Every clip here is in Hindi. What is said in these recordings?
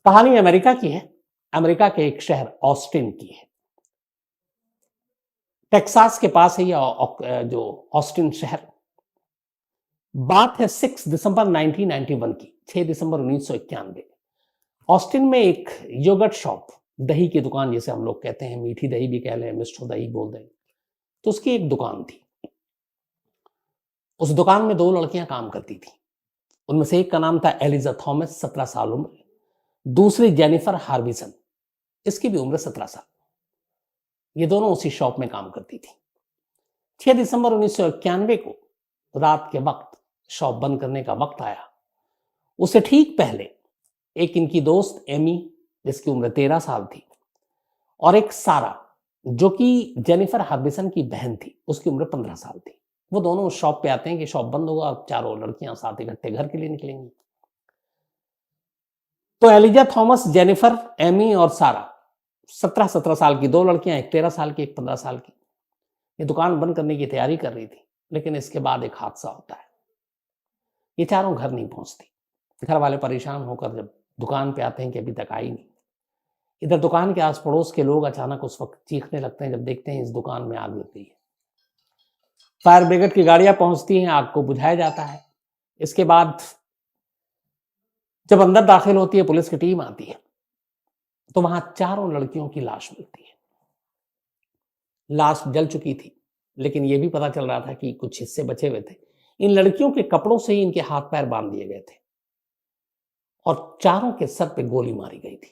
कहानी अमेरिका की है। अमेरिका के एक शहर ऑस्टिन की है। टेक्सास के पास है ये जो ऑस्टिन शहर। बात है 6 दिसंबर 1991 की, 6 दिसंबर 1991। ऑस्टिन में एक योगर्ट शॉप, दही की दुकान जिसे हम लोग कहते हैं, मीठी दही भी कह लें, मिष्ठ दही बोल दें, तो उसकी एक दुकान थी। उस दुकान में 2 लड़कियां काम करती थी। उनमें से एक का नाम था एलिजा थॉमस, 17 साल उम्र। दूसरी जेनिफर हार्बिसन, इसकी भी उम्र 17 साल। ये दोनों उसी शॉप में काम करती थी। 6 दिसंबर 1991 को रात के वक्त शॉप बंद करने का वक्त आया। उससे ठीक पहले एक इनकी दोस्त एमी, जिसकी उम्र 13 साल थी, और एक सारा, जो कि जेनिफर हार्बिसन की बहन थी, उसकी उम्र 15 साल थी। वो दोनों उस शॉप पे आते हैं कि शॉप बंद होगा और चारों लड़कियां साथ इकट्ठे घर के लिए निकलेंगी। तो एलिजा थॉमस, जेनिफर, एमी और सारा, 17 साल की 2 लड़कियां, एक 13 साल की, एक 15 साल की, ये दुकान बंद करने की तैयारी कर रही थी। लेकिन इसके बाद एक हादसा होता है। ये चारों घर नहीं पहुंचती। घर वाले परेशान होकर जब दुकान पे आते हैं कि अभी तक आई नहीं। इधर दुकान के आस पड़ोस के लोग अचानक उस वक्त चीखने लगते हैं जब देखते हैं इस दुकान में आग लग गई है। फायर ब्रिगेड की गाड़ियां पहुंचती हैं, आग को बुझाया जाता है। इसके बाद जब अंदर दाखिल होती है पुलिस की टीम आती है, तो वहां चारों लड़कियों की लाश मिलती है। लाश जल चुकी थी, लेकिन यह भी पता चल रहा था कि कुछ हिस्से बचे हुए थे। इन लड़कियों के कपड़ों से ही इनके हाथ पैर बांध दिए गए थे और चारों के सर पे गोली मारी गई थी।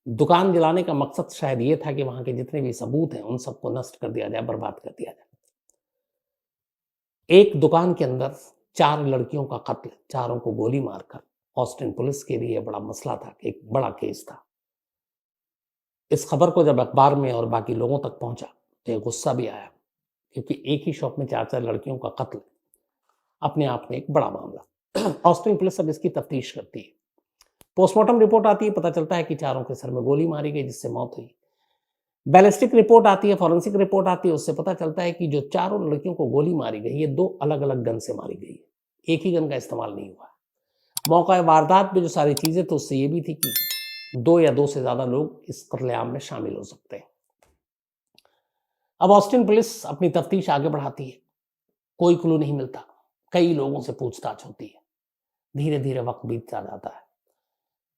दुकान जलाने का मकसद शायद ये था कि वहां के जितने भी सबूत हैं उन सबको नष्ट कर दिया जाए, बर्बाद कर दिया जाए। एक दुकान के अंदर 4 लड़कियों का कत्ल, चारों को गोली मारकर, ऑस्टिन पुलिस के लिए बड़ा मसला था, एक बड़ा केस था। इस खबर को जब अखबार में और बाकी लोगों तक पहुंचा तो ये गुस्सा भी आया, क्योंकि एक ही शॉप में 4 लड़कियों का कत्ल अपने आप में एक बड़ा मामला। ऑस्टिन पुलिस अब इसकी तफ्तीश करती है। पोस्टमार्टम रिपोर्ट आती है, पता चलता है कि चारों के सर में गोली मारी गई, जिससे मौत हुई। बैलिस्टिक रिपोर्ट आती है, फॉरेंसिक रिपोर्ट आती है, उससे पता चलता है कि जो चारों लड़कियों को गोली मारी गई, ये 2 अलग अलग गन से मारी गई है। एक ही गन का इस्तेमाल नहीं हुआ। मौका वारदात में जो सारी चीजें तो उससे ये भी थी कि 2 या 2 से ज्यादा लोग इस कत्लेआम में शामिल हो सकते हैं। अब ऑस्टिन पुलिस अपनी तफ्तीश आगे बढ़ाती है। कोई क्लू नहीं मिलता। कई लोगों से पूछताछ होती है। धीरे धीरे वक्त बीतता जाता है।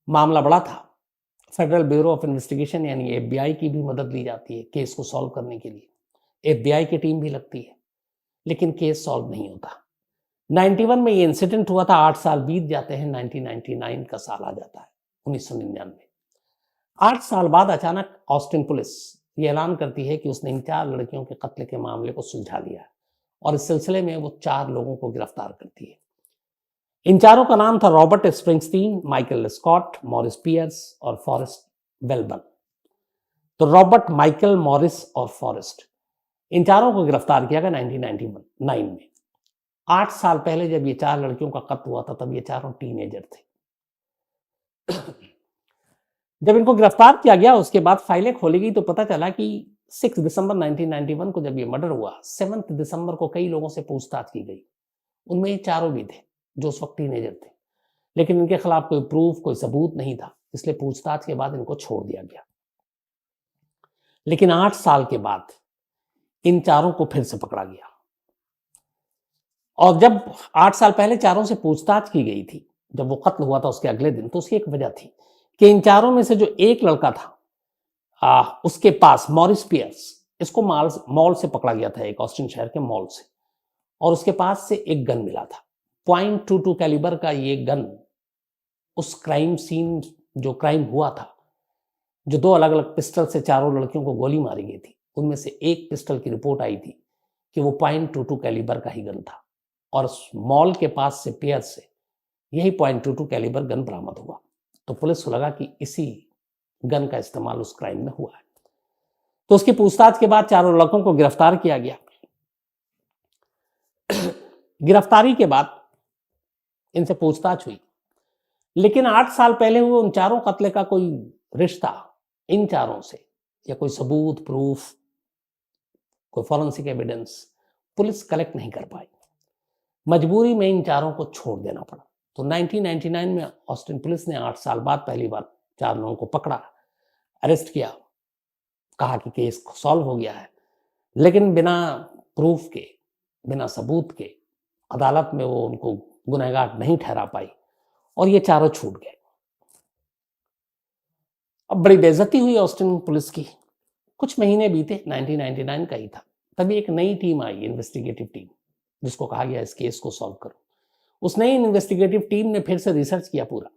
मामला बड़ा था। फेडरल ब्यूरो ऑफ इन्वेस्टिगेशन यानी एफबीआई की भी मदद ली जाती है केस को सॉल्व करने के लिए। एफबीआई की टीम भी लगती है, लेकिन केस सॉल्व नहीं होता। 91 में ये इंसिडेंट हुआ था। 8 साल बीत जाते हैं। 1999 का साल आ जाता है, 1999। 8 साल बाद अचानक ऑस्टिन पुलिस ये ऐलान करती है कि उसने इन 4 लड़कियों के कत्ल के मामले को सुलझा लिया है, और इस सिलसिले में वो 4 लोगों को गिरफ्तार करती है। इन चारों का नाम था Robert Springsteen, Michael Scott, Morris Pierce और फॉरेस्ट वेलबर्न। तो रॉबर्ट, माइकल, मॉरिस और फॉरेस्ट, इन चारों को गिरफ्तार किया गया 1999 में। 8 साल पहले जब ये 4 लड़कियों का कत्ल हुआ था, तब ये चारों टीनेजर थे। जब इनको गिरफ्तार किया गया, उसके बाद फाइलें खोली गई तो पता चला कि 6 दिसंबर 1991 को जब ये मर्डर हुआ, 7 दिसंबर को कई लोगों से पूछताछ की गई। उनमें ये चारों भी थे जो उस वक्त टीनेजर थे, लेकिन इनके खिलाफ कोई प्रूफ, कोई सबूत नहीं था, इसलिए पूछताछ के बाद इनको छोड़ दिया गया। लेकिन 8 साल के बाद इन चारों को फिर से पकड़ा गया। और जब 8 साल पहले चारों से पूछताछ की गई थी, जब वो कत्ल हुआ था उसके अगले दिन, तो उसकी एक वजह थी कि इन चारों में से जो एक लड़का था, उसके पास मॉरिस पियर्स, इसको मॉल से पकड़ा गया था, एक ऑस्टिन शहर के मॉल से, और उसके पास से एक गन मिला था। .22 कैलिबर का ये गन उस क्राइम सीन, जो क्राइम हुआ था, जो 2 अलग अलग पिस्टल से चारों लड़कियों को गोली मारी गई थी, उनमें से एक पिस्टल की रिपोर्ट आई थी कि वो .22 कैलिबर का ही गन था, और उस मॉल के पास से पियर्स से यही .22 कैलिबर गन बरामद हुआ। तो पुलिस को लगा कि इसी गन का इस्तेमाल उस क्राइम में हुआ है। तो उसकी पूछताछ के बाद चारों लड़कों को गिरफ्तार किया गया। गिरफ्तारी के बाद इनसे पूछताछ हुई, लेकिन 8 साल पहले हुए उन चारों कत्ले का कोई रिश्ता इन चारों से, या कोई सबूत, प्रूफ, कोई फॉरेंसिक एविडेंस पुलिस कलेक्ट नहीं कर पाई। मजबूरी में इन चारों को छोड़ देना पड़ा। तो 1999 में ऑस्टिन पुलिस ने 8 साल बाद पहली बार 4 लोगों को पकड़ा, अरेस्ट किया, कहा कि केस सॉल्व हो गया है, लेकिन बिना प्रूफ के, बिना सबूत के अदालत में वो उनको गुनहगार नहीं ठहरा पाई और ये चारों छूट गए। अब बड़ी बेइज्जती हुई ऑस्टिन पुलिस की। कुछ महीने बीते, 1999 का ही था, तभी एक नई टीम आई, इन्वेस्टिगेटिव टीम, जिसको कहा गया इस केस को सॉल्व करो। उस नई इन्वेस्टिगेटिव टीम ने फिर से रिसर्च किया पूरा,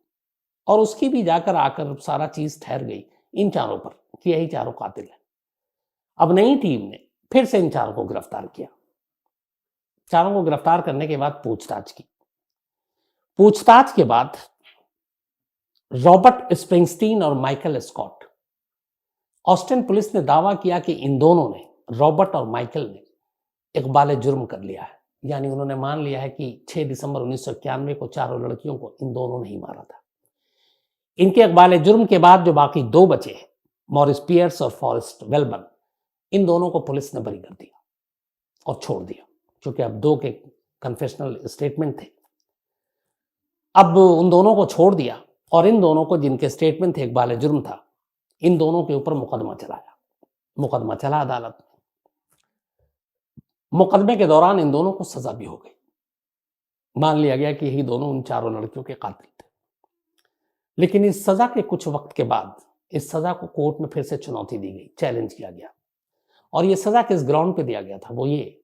और उसकी भी जाकर आकर सारा चीज ठहर गई इन चारों पर कि यही चारों कातिल हैं। अब नई टीम ने फिर से इन चारों को गिरफ्तार किया। चारों को गिरफ्तार करने के बाद पूछताछ की। पूछताछ के बाद रॉबर्ट स्प्रिंगस्टीन और माइकल स्कॉट, ऑस्टिन पुलिस ने दावा किया कि इन दोनों ने, रॉबर्ट और माइकल ने, इकबाल जुर्म कर लिया है। यानी उन्होंने मान लिया है कि 6 दिसंबर 1991 को चारों लड़कियों को इन दोनों ने ही मारा था। इनके इकबाल जुर्म के बाद जो बाकी 2 बचे हैं, मॉरिस पियर्स और फॉरेस्ट वेलबर्न, इन दोनों को पुलिस ने बरी कर दिया और छोड़ दिया, क्योंकि अब 2 के कन्फेशनल स्टेटमेंट थे। अब उन दोनों को छोड़ दिया और इन दोनों को, जिनके स्टेटमेंट थे इकबाल जुर्म था, इन दोनों के ऊपर मुकदमा चलाया। मुकदमा चला अदालत में। मुकदमे के दौरान इन दोनों को सजा भी हो गई। मान लिया गया कि यही दोनों उन चारों लड़कियों के कातिल थे। लेकिन इस सजा के कुछ वक्त के बाद इस सजा को कोर्ट में फिर से चुनौती दी गई, चैलेंज किया गया। और ये सजा किस ग्राउंड पे दिया गया था, वो ये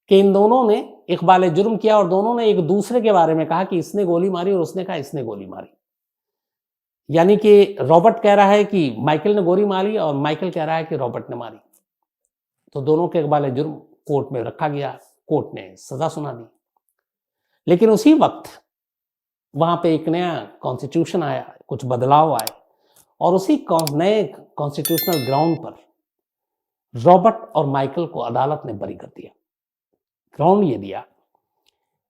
कि इन दोनों ने इकबाल जुर्म किया और दोनों ने एक दूसरे के बारे में कहा कि इसने गोली मारी और उसने कहा इसने गोली मारी। यानी कि रॉबर्ट कह रहा है कि माइकल ने गोली मारी और माइकल कह रहा है कि रॉबर्ट ने मारी। तो दोनों के इकबाल जुर्म कोर्ट में रखा गया, कोर्ट ने सजा सुना दी। लेकिन उसी वक्त वहां पे एक नया कॉन्स्टिट्यूशन आया, कुछ बदलाव आए, और उसी नए कॉन्स्टिट्यूशनल ग्राउंड पर रॉबर्ट और माइकल को अदालत ने बरी कर दिया। ग्राउंड ये दिया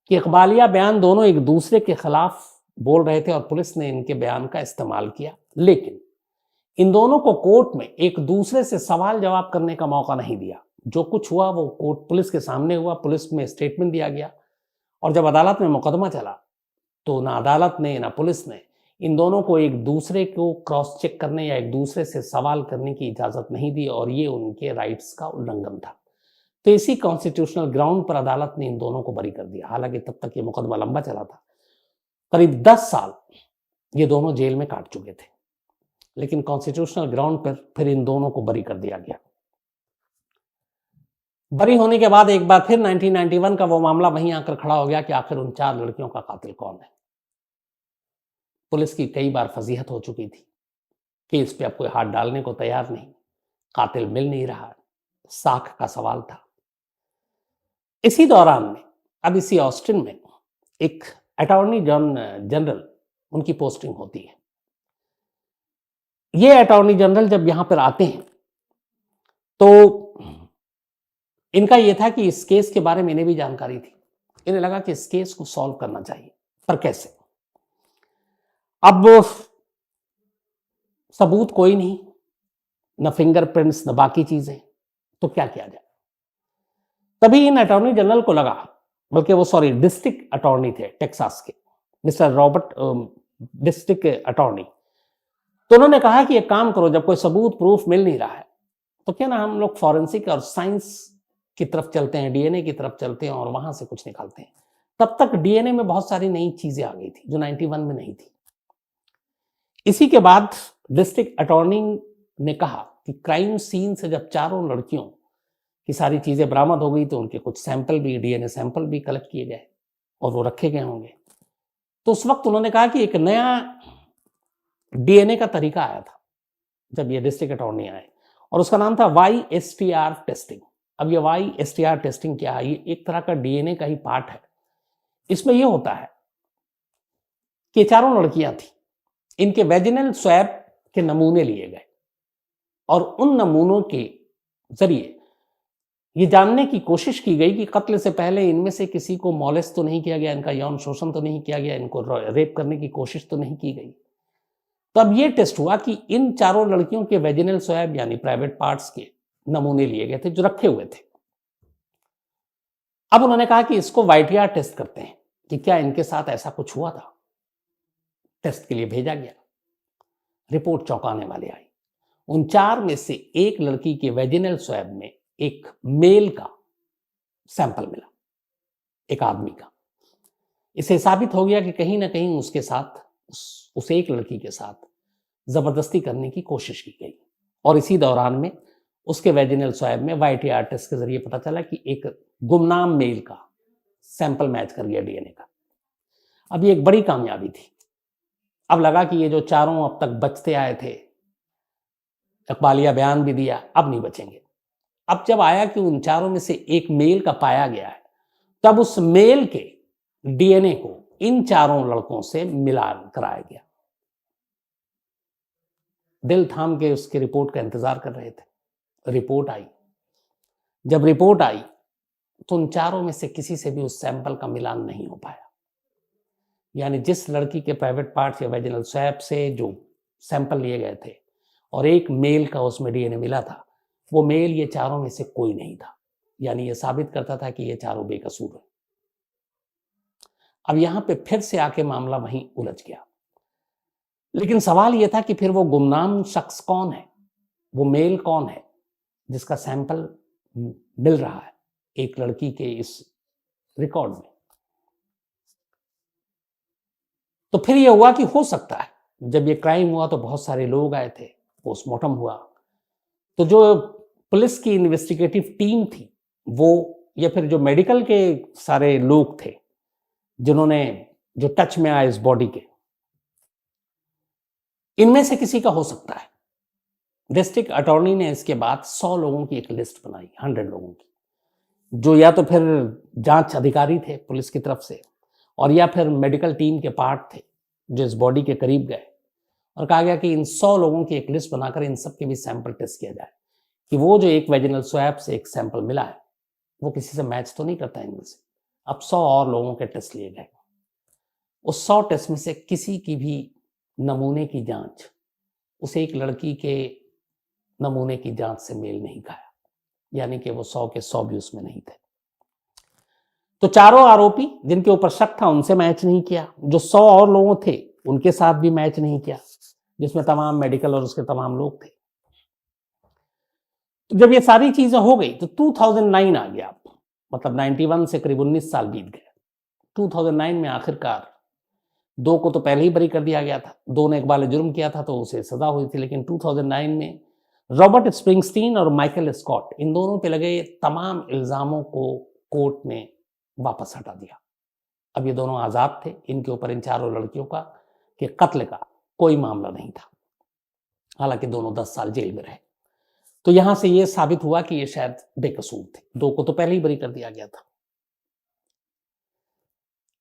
कि इकबालिया बयान दोनों एक दूसरे के खिलाफ बोल रहे थे और पुलिस ने इनके बयान का इस्तेमाल किया, लेकिन इन दोनों को कोर्ट में एक दूसरे से सवाल जवाब करने का मौका नहीं दिया। जो कुछ हुआ वो कोर्ट पुलिस के सामने हुआ, पुलिस में स्टेटमेंट दिया गया, और जब अदालत में मुकदमा चला तो ना अदालत ने ना पुलिस ने इन दोनों को एक दूसरे को क्रॉस चेक करने या एक दूसरे से सवाल करने की इजाजत नहीं दी, और ये उनके राइट्स का उल्लंघन था। तो इसी कॉन्स्टिट्यूशनल ग्राउंड पर अदालत ने इन दोनों को बरी कर दिया। हालांकि तब तक ये मुकदमा लंबा चला था, करीब 10 साल ये दोनों जेल में काट चुके थे, लेकिन कॉन्स्टिट्यूशनल ग्राउंड पर फिर इन दोनों को बरी कर दिया गया। बरी होने के बाद एक बार फिर 1991 का वो मामला वहीं आकर खड़ा हो गया कि आखिर उन 4 लड़कियों का कातिल कौन है। पुलिस की कई बार फजीहत हो चुकी थी कि इस पे अब कोई हाथ डालने को तैयार नहीं, कातिल मिल नहीं रहा, साख का सवाल था। इसी दौरान में अब इसी ऑस्टिन में एक अटॉर्नी जनरल, उनकी पोस्टिंग होती है। ये अटॉर्नी जनरल जब यहां पर आते हैं तो इनका यह था कि इस केस के बारे में इन्हें भी जानकारी थी। इन्हें लगा कि इस केस को सॉल्व करना चाहिए, पर कैसे? अब सबूत कोई नहीं, न फिंगरप्रिंट्स, न बाकी चीजें, तो क्या किया जाए? तभी इन अटॉर्नी जनरल को लगा, बल्कि वो डिस्ट्रिक्ट अटॉर्नी थे टेक्सास के, मिस्टर रॉबर्ट, डिस्ट्रिक्ट अटॉर्नी। तो उन्होंने कहा कि एक काम करो, जब कोई सबूत प्रूफ मिल नहीं रहा है तो क्या ना हम लोग फॉरेंसिक और साइंस की तरफ चलते हैं, डीएनए की तरफ चलते हैं और वहां से कुछ निकालते हैं। तब तक डीएनए में बहुत सारी नई चीजें आ गई थी जो 91 में नहीं थी। इसी के बाद डिस्ट्रिक्ट अटॉर्नी ने कहा कि क्राइम सीन से जब चारों लड़कियों की सारी चीजें बरामद हो गई तो उनके कुछ सैंपल भी, डीएनए सैंपल भी कलेक्ट किए गए और वो रखे गए होंगे। तो उस वक्त उन्होंने कहा कि एक नया डीएनए का तरीका आया था जब ये डिस्ट्रिक्ट अटॉर्नी आए, और उसका नाम था YSTR टेस्टिंग। अब ये YSTR टेस्टिंग क्या है? ये एक तरह का डीएनए का ही पार्ट है। इसमें यह होता है कि चारों लड़कियां थी, इनके वेजिनल स्वैब के नमूने लिए गए और उन नमूनों के जरिए ये जानने की कोशिश की गई कि कत्ल से पहले इनमें से किसी को मॉलेस्ट तो नहीं किया गया, इनका यौन शोषण तो नहीं किया गया, इनको रेप करने की कोशिश तो नहीं की गई। तो अब ये टेस्ट हुआ कि इन चारों लड़कियों के वेजिनल स्वैब यानी प्राइवेट पार्ट्स के नमूने लिए गए थे जो रखे हुए थे। अब उन्होंने कहा कि इसको YTR टेस्ट करते हैं कि क्या इनके साथ ऐसा कुछ हुआ था। टेस्ट के लिए भेजा गया। रिपोर्ट चौंकाने वाली आई। उन 4 में से एक लड़की के वेजिनल स्वैब में एक मेल का सैंपल मिला, एक आदमी का। इसे साबित हो गया कि कहीं ना कहीं उसके साथ, उस एक लड़की के साथ जबरदस्ती करने की कोशिश की गई। और इसी दौरान में उसके वेजिनल स्वैब में YTR टेस्ट के जरिए पता चला कि एक गुमनाम मेल का सैंपल मैच कर गया DNA का। अब ये एक बड़ी कामयाबी थी। अब लगा कि ये जो चारों अब तक बचते आए थे, इकबालिया बयान भी दिया, अब नहीं बचेंगे। अब जब आया कि उन चारों में से एक मेल का पाया गया है, तब उस मेल के DNA को इन चारों लड़कों से मिलान कराया गया। दिल थाम के उसकी रिपोर्ट का इंतजार कर रहे थे। रिपोर्ट आई। जब रिपोर्ट आई तो उन चारों में से किसी से भी उस सैंपल का मिलान नहीं हो पाया। यानी जिस लड़की के प्राइवेट पार्ट्स या वेजिनल स्वैब से जो सैंपल लिए गए थे और एक मेल का उसमें DNA मिला था, वो मेल ये चारों में से कोई नहीं था। यानी ये साबित करता था कि ये चारों बेकसूर हैं। अब यहां पे फिर से आके मामला वहीं उलझ गया। लेकिन सवाल यह था कि फिर वो गुमनाम शख्स कौन है, वो मेल कौन है जिसका सैंपल मिल रहा है एक लड़की के इस रिकॉर्ड में। तो फिर यह हुआ कि हो सकता है जब ये क्राइम हुआ तो बहुत सारे लोग आए थे, पोस्टमार्टम हुआ, तो जो पुलिस की इन्वेस्टिगेटिव टीम थी वो, या फिर जो मेडिकल के सारे लोग थे जिन्होंने, जो टच में आए इस बॉडी के, इनमें से किसी का हो सकता है। डिस्ट्रिक्ट अटॉर्नी ने इसके बाद 100 लोगों की एक लिस्ट बनाई, 100 लोगों की, जो या तो फिर जांच अधिकारी थे पुलिस की तरफ से और या फिर मेडिकल टीम के पार्ट थे जो इस बॉडी के करीब गए। और कहा गया कि इन 100 लोगों की एक लिस्ट बनाकर इन सब के भी सैंपल टेस्ट किया जाए कि वो जो एक वेजिनल स्वैब से एक सैंपल मिला है वो किसी से मैच तो नहीं करता इनमें से। अब 100 और लोगों के टेस्ट लिए गए। उस 100 टेस्ट में से किसी की भी नमूने की जांच उस एक लड़की के नमूने की जांच से मेल नहीं खाया। यानी कि वो 100 के 100 भी उसमें नहीं थे। तो चारों आरोपी जिनके ऊपर शक था उनसे मैच नहीं किया, जो 100 और लोगों थे उनके साथ भी मैच नहीं किया, जिसमें तमाम मेडिकल और उसके तमाम लोग थे। तो जब ये सारी चीजें हो गई तो 2009 आ गया, मतलब 91 से करीब 19 साल बीत गए। 2009 में आखिरकार 2 को तो पहले ही बरी कर दिया गया था, 2 ने इकबाल जुर्म किया था तो उसे सजा हुई थी। लेकिन 2009 में रॉबर्ट स्प्रिंगस्टीन और माइकल स्कॉट, इन दोनों पे लगे तमाम इल्जामों को कोर्ट ने वापस हटा दिया। अब ये दोनों आजाद थे। इनके ऊपर, इन चारों लड़कियों का के कत्ल का कोई मामला नहीं था। हालांकि दोनों 10 साल जेल में रहे। तो यहां से यह साबित हुआ कि ये शायद बेकसूर थे। 2 को तो पहले ही बरी कर दिया गया था।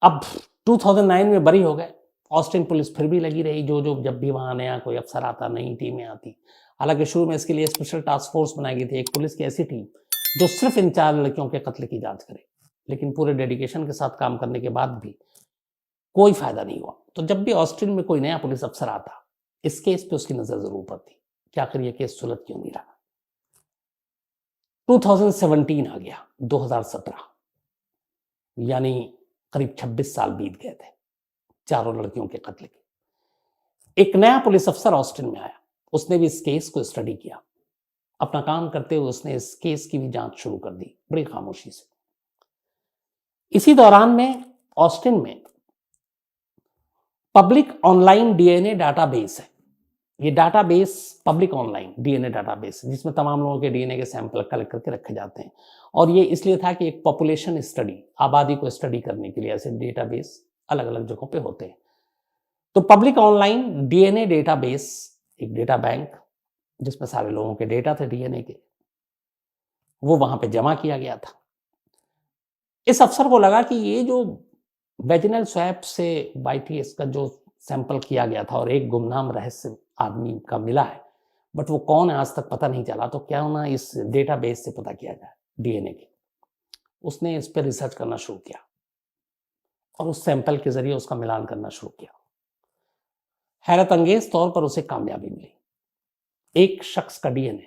अब 2009 में बरी हो गए। ऑस्टिन पुलिस फिर भी लगी रही, जो जब भी वहां नया कोई अफसर आता, नई टीमें आती। हालांकि शुरू में इसके लिए स्पेशल टास्क फोर्स बनाई गई थी, एक पुलिस की ऐसी टीम जो सिर्फ इन 4 लड़कियों के कत्ल की जांच करे। लेकिन पूरे डेडिकेशन के साथ काम करने के बाद भी कोई फायदा नहीं हुआ। तो जब भी ऑस्टिन में कोई नया पुलिस अफसर आता, इस केस पे उसकी नजर जरूर पड़ती कि आखिर ये केस सुलझ क्यों नहीं रहा। 2017 आ गया, 2017, यानी करीब 26 साल बीत गए थे चारों लड़कियों के कत्ल के। एक नया पुलिस अफसर ऑस्टिन में आया। उसने भी इस केस को स्टडी किया। अपना काम करते हुए उसने इस केस की भी जांच शुरू कर दी, बड़ी खामोशी से। इसी दौरान में ऑस्टिन में पब्लिक ऑनलाइन डीएनए डाटाबेस है। ये database public online DNA database, जिसमें तमाम लोगों के डीएनए के सैंपल कलेक्ट करके रखे जाते हैं। और ये इसलिए था कि एक पॉपुलेशन स्टडी, आबादी को स्टडी करने के लिए ऐसे डेटाबेस अलग अलग जगहों पे होते हैं। तो पब्लिक ऑनलाइन डीएनए डेटाबेस, एक डेटा बैंक जिसमें सारे लोगों के डेटा थे डीएनए के, वो वहां पे जमा किया गया था। इस अफसर को लगा कि ये जो वेजिनल स्वैब से YTS का जो सैंपल किया गया था और एक गुमनाम रहस्य आदमी का मिला है, बट वो कौन है आज तक पता नहीं चला, तो क्यों ना इस डेटाबेस से पता किया जाए डीएनए के। उसने इस पर रिसर्च करना शुरू किया और उस सैंपल के जरिए उसका मिलान करना शुरू किया। हैरत अंगेज तौर पर उसे कामयाबी मिली। एक शख्स का डीएनए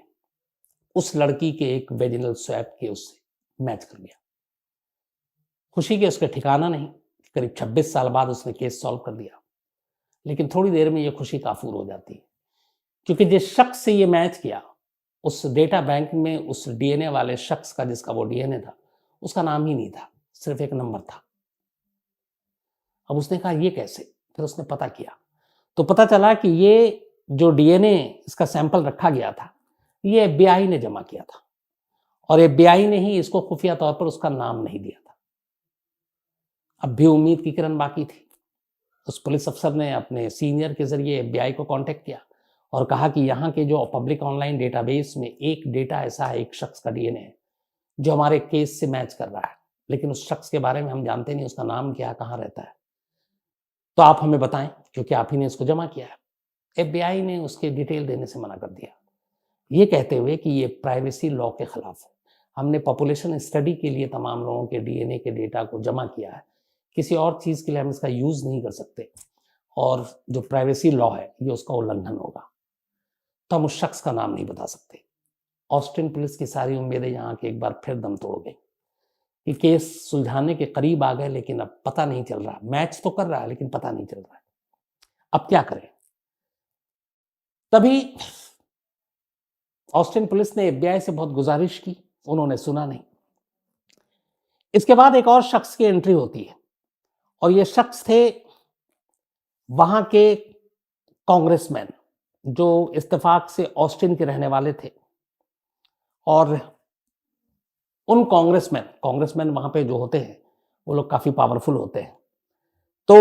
उस लड़की के एक वेजिनल स्वैब के उससे मैच कर गया। खुशी के उसका ठिकाना नहीं। करीब 26 साल बाद उसने केस सॉल्व कर दिया। लेकिन थोड़ी देर में ये खुशी काफूर हो जाती है, क्योंकि जिस शख्स से ये मैच किया उस डेटा बैंक में उस डीएनए वाले शख्स का, जिसका वो डीएनए था, उसका नाम ही नहीं था, सिर्फ एक नंबर था। अब उसने कहा ये कैसे? फिर उसने पता किया तो पता चला कि ये जो डीएनए इसका सैंपल रखा गया था, ये एफबीआई ने जमा किया था और एफबीआई ने ही इसको खुफिया तौर पर उसका नाम नहीं दिया था। अब भी उम्मीद की किरण बाकी थी। उस पुलिस अफसर ने अपने सीनियर के जरिए एफबीआई को कांटेक्ट किया और कहा कि यहाँ के जो पब्लिक ऑनलाइन डेटाबेस में एक डेटा ऐसा है, एक शख्स का डीएनए है जो हमारे केस से मैच कर रहा है, लेकिन उस शख्स के बारे में हम जानते नहीं, उसका नाम क्या है, कहाँ रहता है, तो आप हमें बताएं क्योंकि आप ही ने इसको जमा किया है। एफबीआई ने उसके डिटेल देने से मना कर दिया, ये कहते हुए कि ये प्राइवेसी लॉ के खिलाफ है। हमने पॉपुलेशन स्टडी के लिए तमाम लोगों के डीएनए के डेटा को जमा किया है, किसी और चीज़ के लिए हम इसका यूज़ नहीं कर सकते और जो प्राइवेसी लॉ है ये उसका उल्लंघन होगा, तो हम उस शख्स का नाम नहीं बता सकते। ऑस्टिन पुलिस की सारी उम्मीदें यहाँ के एक बार फिर दम तोड़ गई कि केस सुलझाने के करीब आ गए, लेकिन अब पता नहीं चल रहा, मैच तो कर रहा है लेकिन पता नहीं चल रहा है, अब क्या करें। तभी ऑस्टिन पुलिस ने एफबीआई से बहुत गुजारिश की, उन्होंने सुना नहीं। इसके बाद एक और शख्स की एंट्री होती है और ये शख्स थे वहां के कांग्रेसमैन जो इत्तेफाक से ऑस्टिन के रहने वाले थे, और उन कांग्रेसमैन वहां पे जो होते हैं वो लोग काफी पावरफुल होते हैं। तो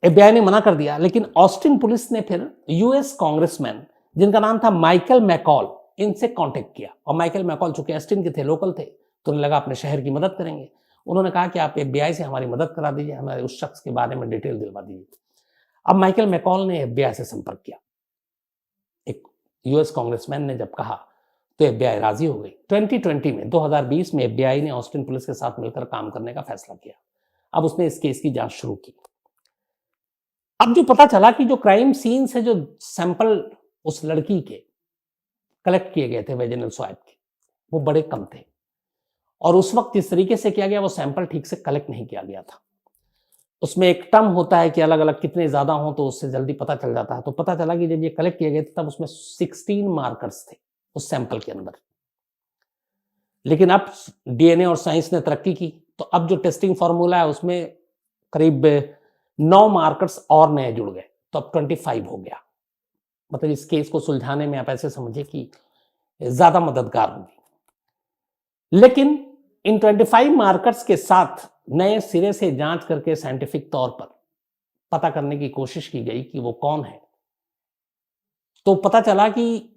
एफबीआई ने मना कर दिया, लेकिन ऑस्टिन पुलिस ने फिर यूएस कांग्रेसमैन जिनका नाम था माइकल मैकॉल, इनसे कांटेक्ट किया। और माइकल मैकॉल चूंकि ऑस्टिन के थे, लोकल थे, तो उन्हें लगा अपने शहर की मदद करेंगे। उन्होंने कहा कि आप एफबीआई से हमारी मदद करा दीजिए, हमारे उस शख्स के बारे में डिटेल दिलवा दीजिए। अब माइकल मैकॉल ने एफबीआई से संपर्क किया। एक यूएस कांग्रेसमैन ने जब कहा तो एफबीआई राजी हो गई। 2020 में एफबीआई ने ऑस्टिन पुलिस के साथ मिलकर काम करने का फैसला किया। अब उसने इस केस की जांच शुरू की। अब जो पता चला कि जो क्राइम सीन से जो सैंपल उस लड़की के कलेक्ट किए गए थे वेजिनल स्वाब के, वो बड़े कम थे, और उस वक्त जिस तरीके से किया गया वो सैंपल ठीक से कलेक्ट नहीं किया गया था। उसमें एक टर्म होता है कि अलग अलग कितने ज्यादा हो तो उससे जल्दी पता चल जाता है। तो पता चला कि जब ये कलेक्ट किए गए थे तब उसमें 16 मार्कर्स थे उस सैंपल के अंदर। लेकिन अब डीएनए और साइंस ने तरक्की की, तो अब जो टेस्टिंग फॉर्मूला है उसमें करीब 9 मार्कर्स और नए जुड़ गए, तो अब 25 हो गया। मतलब इस केस को सुलझाने में आप ऐसे समझिए कि ज्यादा मददगार होगी। लेकिन इन 25 मार्कर्स के साथ नए सिरे से जांच करके साइंटिफिक तौर पर पता करने की कोशिश की गई कि वो कौन है। तो पता चला कि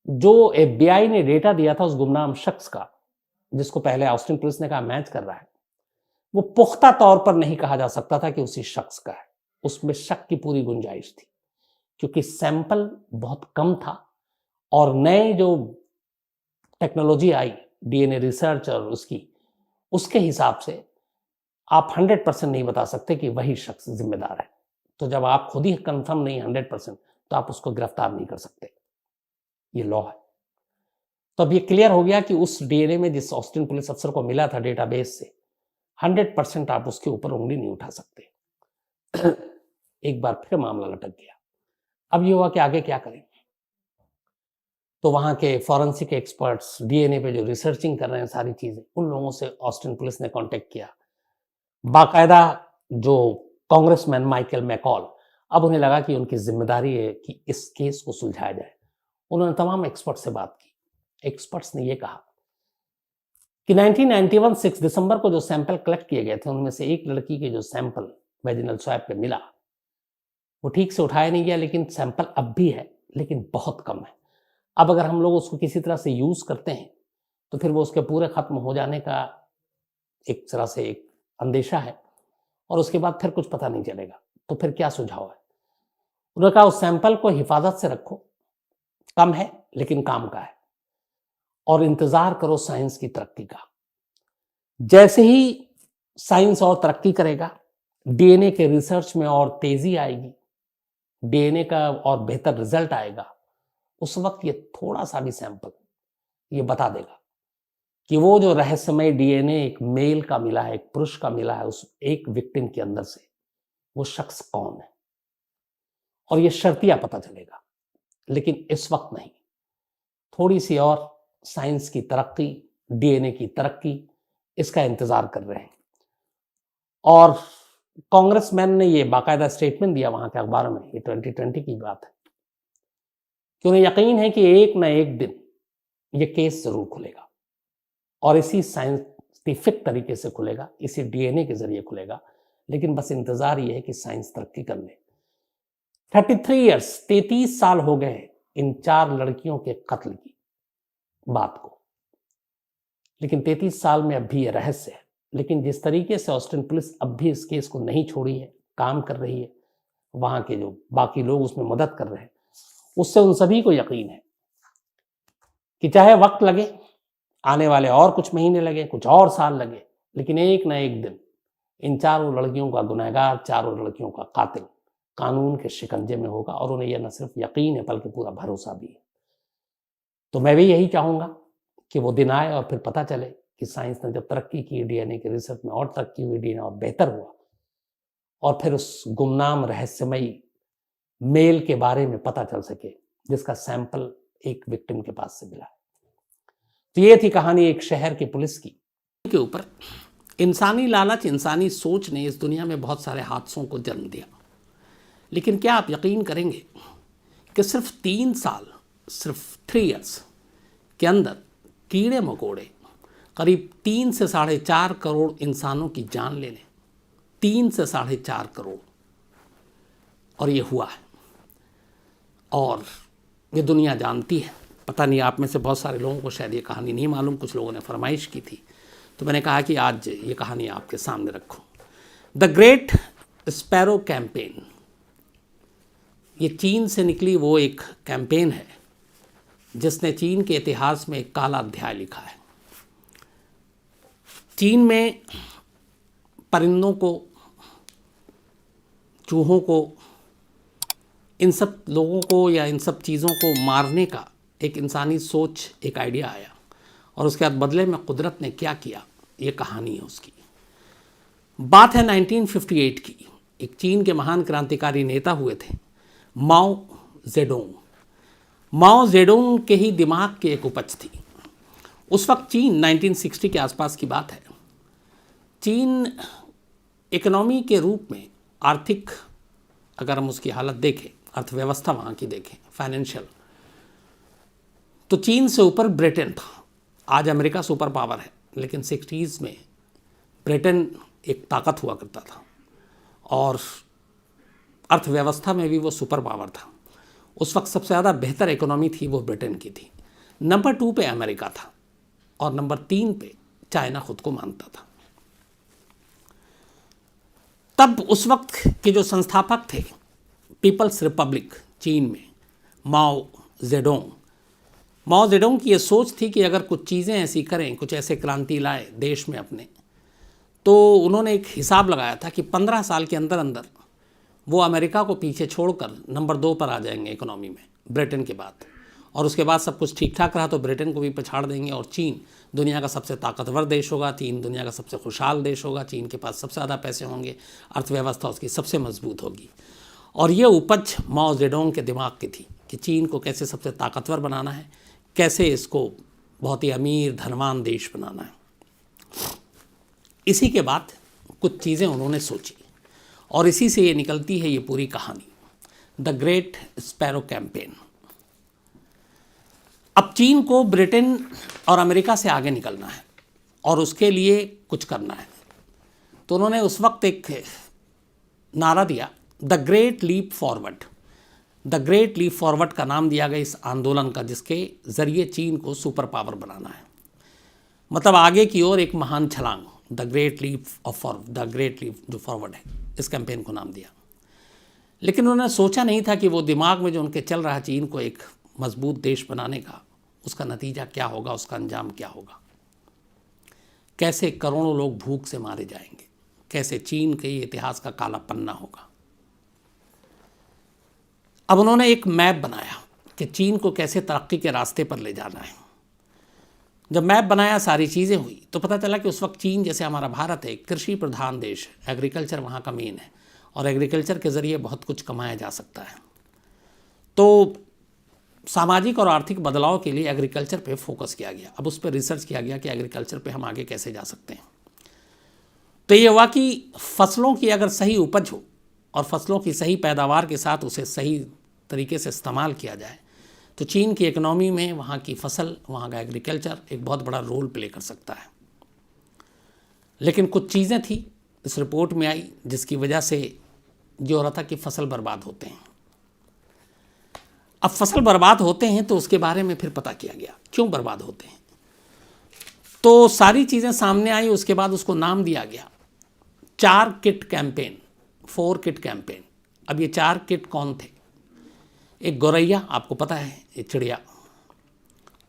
जो एफबीआई ने डेटा दिया था उस गुमनाम शख्स का, जिसको पहले ऑस्टिन पुलिस ने कहा मैच कर रहा है, वो पुख्ता तौर पर नहीं कहा जा सकता था कि उसी शख्स का है। उसमें शक की पूरी गुंजाइश थी, क्योंकि सैंपल बहुत कम था और नए जो टेक्नोलॉजी आई डीएनए रिसर्च और उसके हिसाब से आप 100% नहीं बता सकते कि वही शख्स जिम्मेदार है। तो जब आप खुद ही कंफर्म नहीं 100%, तो आप उसको गिरफ्तार नहीं कर सकते, ये लॉ है। तो अब ये क्लियर हो गया कि उस डीएनए में जिस ऑस्टिन पुलिस अफसर को मिला था डेटाबेस से, 100% आप उसके ऊपर उंगली नहीं उठा सकते। एक बार फिर मामला लटक गया। अब ये हुआ कि आगे क्या करें। तो वहां के फॉरेंसिक एक्सपर्ट्स, डीएनए पे जो रिसर्चिंग कर रहे हैं सारी चीजें, उन लोगों से ऑस्टिन पुलिस ने कांटेक्ट किया। बाकायदा जो कांग्रेसमैन माइकल मैकॉल, अब उन्हें लगा कि उनकी जिम्मेदारी है कि इस केस को सुलझाया जाए। उन्होंने तमाम एक्सपर्ट से बात की। एक्सपर्ट्स ने यह कहा कि 1991 6 दिसंबर को जो सैंपल कलेक्ट किए गए थे, उनमें से एक लड़की के जो सैंपल वेजिनल स्वैब पे मिला वो ठीक से उठाया नहीं गया, लेकिन सैंपल अब भी है, लेकिन बहुत कम है। अब अगर हम लोग उसको किसी तरह से यूज करते हैं तो फिर वो उसके पूरे खत्म हो जाने का एक तरह से एक अंदेशा है, और उसके बाद फिर कुछ पता नहीं चलेगा। तो फिर क्या सुझाव है? उन्होंने कहा उस सैंपल को हिफाजत से रखो, कम है लेकिन काम का है, और इंतजार करो साइंस की तरक्की का। जैसे ही साइंस और तरक्की करेगा, डीएनए के रिसर्च में और तेजी आएगी, डीएनए का और बेहतर रिजल्ट आएगा, उस वक्त ये थोड़ा सा भी सैंपल ये बता देगा कि वो जो रहस्यमय डीएनए एक मेल का मिला है, एक पुरुष का मिला है उस एक विक्टिम के अंदर से, वो शख्स कौन है। और ये शर्तिया पता चलेगा, लेकिन इस वक्त नहीं। थोड़ी सी और साइंस की तरक्की, डीएनए की तरक्की, इसका इंतजार कर रहे हैं। और कांग्रेसमैन ने ये बाकायदा स्टेटमेंट दिया वहां के अखबार में, ये 2020 की बात है, कि उन्हें यकीन है कि एक न एक दिन ये केस जरूर खुलेगा और इसी साइंटिफिक तरीके से खुलेगा, इसी डीएनए के जरिए खुलेगा। लेकिन बस इंतजार ये है कि साइंस तरक्की कर ले। 33 ईयर्स, 33 साल हो गए इन 4 लड़कियों के कत्ल की बात को, लेकिन 33 साल में अब भी ये रहस्य है। लेकिन जिस तरीके से ऑस्टिन पुलिस अब भी इस केस को नहीं छोड़ी है, काम कर रही है, वहां के जो बाकी लोग उसमें मदद कर रहे हैं, उससे उन सभी को यकीन है कि चाहे वक्त लगे, आने वाले और कुछ महीने लगे, कुछ और साल लगे, लेकिन एक ना एक दिन इन 4 लड़कियों का गुनहगार, 4 लड़कियों का कातिल कानून के शिकंजे में होगा। और उन्हें यह न सिर्फ यकीन है बल्कि पूरा भरोसा भी है। तो मैं भी यही चाहूंगा कि वो दिन आए और फिर पता चले कि साइंस ने जब तरक्की की, डीएनए के रिसर्च में और तरक्की हुई, डीएनए और बेहतर हुआ, और फिर उस गुमनाम रहस्यमयी मेल के बारे में पता चल सके जिसका सैंपल एक विक्टिम के पास से मिला है। तो ये थी कहानी एक शहर की पुलिस की के ऊपर। इंसानी लालच, इंसानी सोच ने इस दुनिया में बहुत सारे हादसों को जन्म दिया। लेकिन क्या आप यकीन करेंगे कि सिर्फ 3 साल, सिर्फ 3 ईयर्स के अंदर कीड़े मकोड़े करीब 3 से 4.5 करोड़ इंसानों की जान ले लें। 3 से 4.5 करोड़। और ये हुआ है और ये दुनिया जानती है। पता नहीं, आप में से बहुत सारे लोगों को शायद ये कहानी नहीं मालूम, कुछ लोगों ने फरमाइश की थी, तो मैंने कहा कि आज ये कहानी आपके सामने रखूं। द ग्रेट स्पैरो कैंपेन, ये चीन से निकली वो एक कैंपेन है जिसने चीन के इतिहास में एक काला अध्याय लिखा है। चीन में परिंदों को, चूहों को, इन सब लोगों को या इन सब चीज़ों को मारने का एक इंसानी सोच, एक आइडिया आया, और उसके बाद बदले में कुदरत ने क्या किया, ये कहानी है उसकी। बात है 1958 की। एक चीन के महान क्रांतिकारी नेता हुए थे माओ जेडोंग। माओ जेडोंग के ही दिमाग की एक उपज थी। उस वक्त चीन 1960 के आसपास की बात है। चीन इकोनॉमी के रूप में, आर्थिक अगर हम उसकी हालत देखें, अर्थव्यवस्था वहाँ की देखें, फाइनेंशियल, तो चीन से ऊपर ब्रिटेन था। आज अमेरिका सुपर पावर है, लेकिन 60s में ब्रिटेन एक ताकत हुआ करता था और अर्थव्यवस्था में भी वो सुपर पावर था। उस वक्त सबसे ज़्यादा बेहतर इकोनॉमी थी वो ब्रिटेन की थी। नंबर 2 पे अमेरिका था और नंबर 3 पे चाइना खुद को मानता था। तब उस वक्त के जो संस्थापक थे पीपल्स रिपब्लिक चीन में, माओ जेडोंग की ये सोच थी कि अगर कुछ चीज़ें ऐसी करें, कुछ ऐसे क्रांति लाए देश में अपने, तो उन्होंने एक हिसाब लगाया था कि 15 साल के अंदर अंदर वो अमेरिका को पीछे छोड़कर नंबर 2 पर आ जाएंगे इकोनॉमी में, ब्रिटेन के बाद। और उसके बाद सब कुछ ठीक ठाक रहा तो ब्रिटेन को भी पछाड़ देंगे और चीन दुनिया का सबसे ताकतवर देश होगा, चीन दुनिया का सबसे खुशहाल देश होगा, चीन के पास सबसे ज़्यादा पैसे होंगे, अर्थव्यवस्था उसकी सबसे मजबूत होगी। और ये उपज माओ जेडोंग के दिमाग की थी कि चीन को कैसे सबसे ताकतवर बनाना है, कैसे इसको बहुत ही अमीर धनवान देश बनाना है। इसी के बाद कुछ चीज़ें उन्होंने सोची और इसी से ये निकलती है ये पूरी कहानी, द ग्रेट स्पैरो कैंपेन। अब चीन को ब्रिटेन और अमेरिका से आगे निकलना है और उसके लिए कुछ करना है। तो उन्होंने उस वक्त एक नारा दिया, the great leap forward. The great leap forward का नाम दिया गया इस आंदोलन का, जिसके ज़रिए चीन को सुपर पावर बनाना है, मतलब आगे की ओर एक महान छलांग। द ग्रेट लीप जो फॉरवर्ड है, इस कैंपेन को नाम दिया। लेकिन उन्होंने सोचा नहीं था कि वो दिमाग में जो उनके चल रहा है चीन को एक मजबूत देश बनाने का, उसका नतीजा क्या होगा, उसका अंजाम क्या होगा, कैसे करोड़ों लोग भूख से मारे जाएंगे, कैसे चीन के इतिहास का काला पन्ना होगा। अब उन्होंने एक मैप बनाया कि चीन को कैसे तरक्की के रास्ते पर ले जाना है। जब मैप बनाया, सारी चीज़ें हुई, तो पता चला कि उस वक्त चीन जैसे हमारा भारत है, कृषि प्रधान देश है, एग्रीकल्चर वहाँ का मेन है और एग्रीकल्चर के ज़रिए बहुत कुछ कमाया जा सकता है। तो सामाजिक और आर्थिक बदलाव के लिए एग्रीकल्चर पे फोकस किया गया। अब उस पर रिसर्च किया गया कि एग्रीकल्चर पे हम आगे कैसे जा सकते हैं। तो ये हुआ कि फसलों की अगर सही उपज हो और फसलों की सही पैदावार के साथ उसे सही तरीके से इस्तेमाल किया जाए तो चीन की इकोनॉमी में वहाँ की फसल, वहाँ का एग्रीकल्चर एक बहुत बड़ा रोल प्ले कर सकता है। लेकिन कुछ चीज़ें थी इस रिपोर्ट में आई जिसकी वजह से जो हो रहा था कि फसल बर्बाद होते हैं। अब फसल बर्बाद होते हैं तो उसके बारे में फिर पता किया गया क्यों बर्बाद होते हैं। तो सारी चीज़ें सामने आई। उसके बाद उसको नाम दिया गया 4 किट कैंपेन, 4 किट कैंपेन। अब ये 4 किट कौन थे? एक गौरैया, आपको पता है ये चिड़िया,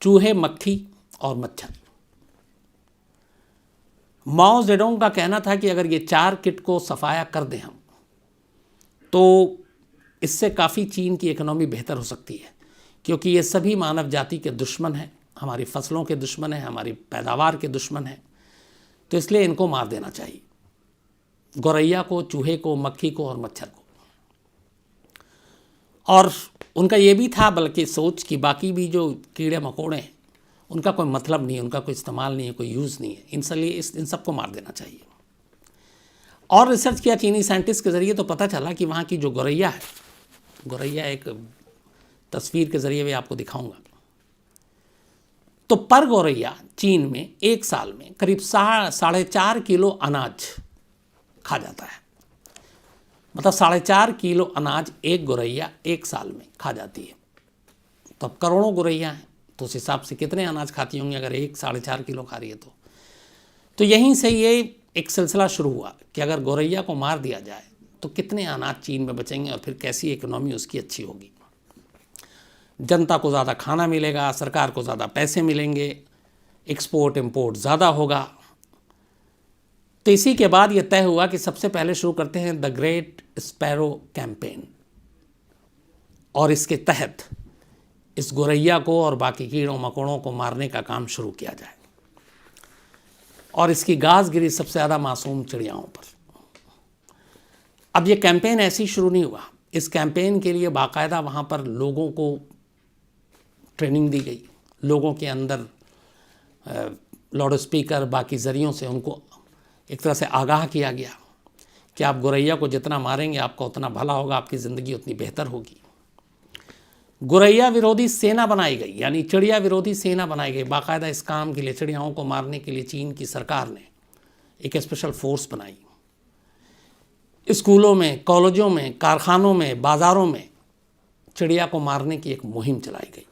चूहे, मक्खी और मच्छर। माओ जेडोंग का कहना था कि अगर ये 4 किट को सफाया कर दें हम तो इससे काफ़ी चीन की इकोनॉमी बेहतर हो सकती है, क्योंकि ये सभी मानव जाति के दुश्मन हैं, हमारी फसलों के दुश्मन हैं, हमारी पैदावार के दुश्मन हैं। तो इसलिए इनको मार देना चाहिए, गौरैया को, चूहे को, मक्खी को और मच्छर को। और उनका ये भी था बल्कि सोच कि बाकी भी जो कीड़े मकोड़े हैं उनका कोई मतलब नहीं है, उनका कोई इस्तेमाल नहीं है, कोई यूज़ नहीं है, इसलिए इन सबको मार देना चाहिए। और रिसर्च किया चीनी साइंटिस्ट के ज़रिए तो पता चला कि वहाँ की जो गौरैया है, गौरैया एक तस्वीर के ज़रिए मैं आपको दिखाऊंगा, तो पर गौरैया चीन में एक साल में करीब 4.5 किलो अनाज खा जाता है। मतलब 4.5 किलो अनाज एक गौरैया एक साल में खा जाती है। तो अब करोड़ों गौरैया हैं तो उस हिसाब से कितने अनाज खाती होंगी अगर एक 4.5 किलो खा रही है तो यहीं से ये एक सिलसिला शुरू हुआ कि अगर गौरैया को मार दिया जाए तो कितने अनाज चीन में बचेंगे और फिर कैसी इकोनॉमी उसकी अच्छी होगी। जनता को ज़्यादा खाना मिलेगा, सरकार को ज़्यादा पैसे मिलेंगे, एक्सपोर्ट इंपोर्ट ज़्यादा होगा। तो इसी के बाद ये तय हुआ कि सबसे पहले शुरू करते हैं द ग्रेट स्पैरो कैंपेन, और इसके तहत इस गौरैया को और बाकी कीड़ों मकोड़ों को मारने का काम शुरू किया जाए। और इसकी गाज गिरी सबसे ज़्यादा मासूम चिड़ियाओं पर। अब ये कैंपेन ऐसे ही शुरू नहीं हुआ, इस कैंपेन के लिए बाकायदा वहाँ पर लोगों को ट्रेनिंग दी गई, लोगों के अंदर लाउड स्पीकर बाकी ज़रियों से उनको एक तरह से आगाह किया गया कि आप गौरैया को जितना मारेंगे आपका उतना भला होगा, आपकी ज़िंदगी उतनी बेहतर होगी। गौरैया विरोधी सेना बनाई गई, यानी चिड़िया विरोधी सेना बनाई गई बाकायदा इस काम के लिए। चिड़ियाओं को मारने के लिए चीन की सरकार ने एक स्पेशल फोर्स बनाई। स्कूलों में, कॉलेजों में, कारखानों में, बाज़ारों में चिड़िया को मारने की एक मुहिम चलाई गई